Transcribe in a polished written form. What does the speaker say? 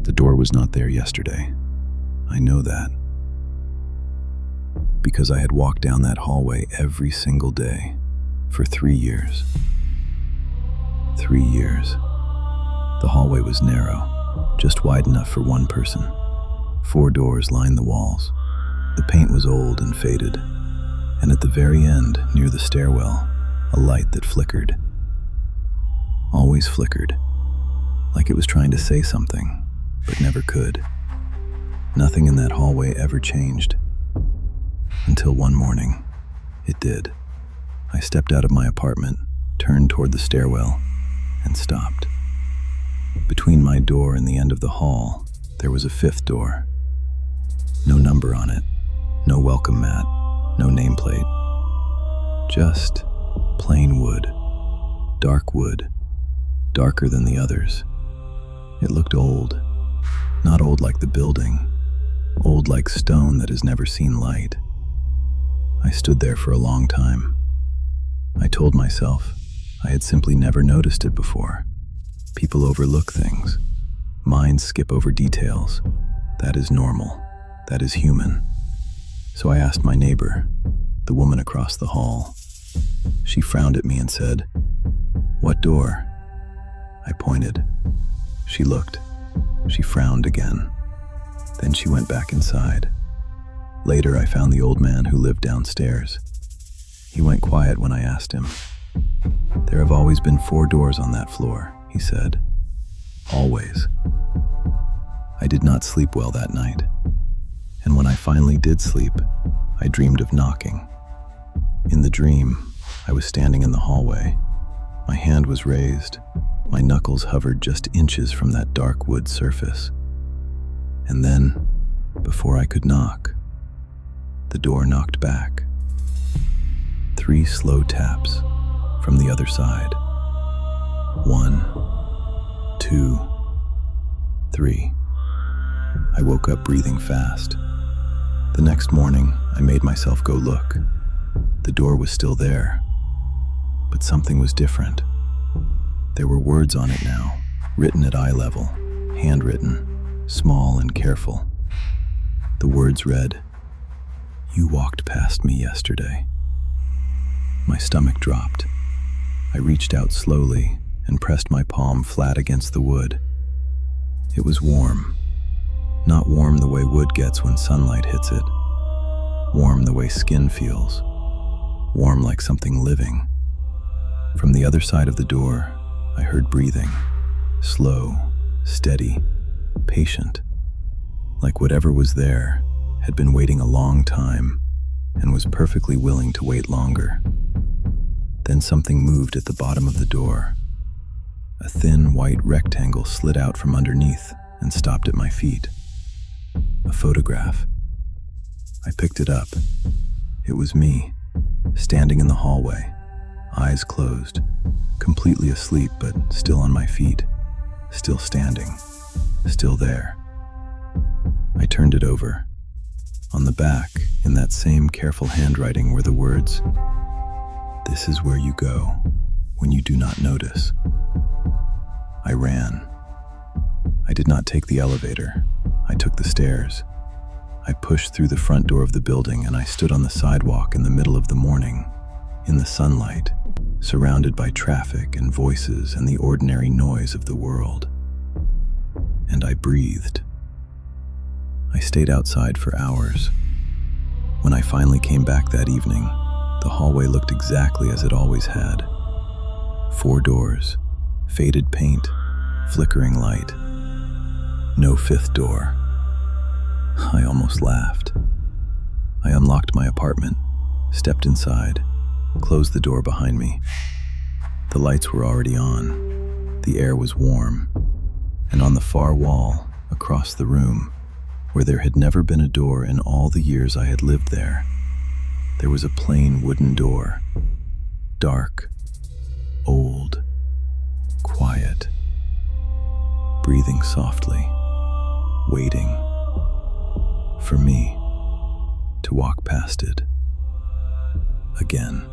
The door was not there yesterday. I know that, because I had walked down that hallway every single day for 3 years. 3 years. The hallway was narrow, just wide enough for one person. 4 doors lined the walls. The paint was old and faded, and at the very end, near the stairwell, a light that flickered. Always flickered, like it was trying to say something, but never could. Nothing in that hallway ever changed. Until one morning, it did. I stepped out of my apartment, turned toward the stairwell, and stopped. Between my door and the end of the hall, there was a 5th door. No number on it, no welcome mat, no nameplate. Just plain wood, darker than the others. It looked old, not old like the building, old like stone that has never seen light. I stood there for a long time. I told myself I had simply never noticed it before. People overlook things. Minds skip over details. That is normal. That is human. So I asked my neighbor, the woman across the hall. She frowned at me and said, "What door?" I pointed. She looked. She frowned again. Then she went back inside. Later, I found the old man who lived downstairs. He went quiet when I asked him. "There have always been 4 doors on that floor," he said. Always. I did not sleep well that night. And when I finally did sleep, I dreamed of knocking. In the dream, I was standing in the hallway. My hand was raised. My knuckles hovered just inches from that dark wood surface. And then, before I could knock, the door knocked back. 3 slow taps from the other side. 1, 2, 3. I woke up breathing fast. The next morning, I made myself go look. The door was still there, but something was different. There were words on it now, written at eye level, handwritten, small and careful. The words read, "You walked past me yesterday." My stomach dropped. I reached out slowly and pressed my palm flat against the wood. It was warm. Not warm the way wood gets when sunlight hits it. Warm the way skin feels. Warm like something living. From the other side of the door, I heard breathing. Slow, steady, patient. Like whatever was there had been waiting a long time and was perfectly willing to wait longer. Then something moved at the bottom of the door. A thin white rectangle slid out from underneath and stopped at my feet. A photograph. I picked it up. It was me, standing in the hallway, eyes closed, completely asleep but still on my feet, still standing, still there. I turned it over. On the back, in that same careful handwriting, were the words, "This is where you go when you do not notice." I ran. I did not take the elevator. I took the stairs. I pushed through the front door of the building and I stood on the sidewalk in the middle of the morning, in the sunlight, surrounded by traffic and voices and the ordinary noise of the world. And I breathed. I stayed outside for hours. When I finally came back that evening, the hallway looked exactly as it always had. 4 doors, faded paint, flickering light. No 5th door. I almost laughed. I unlocked my apartment, stepped inside, closed the door behind me. The lights were already on. The air was warm. And on the far wall, across the room, where there had never been a door in all the years I had lived there, there was a plain wooden door. Dark, old, quiet, breathing softly, waiting for me to walk past it again.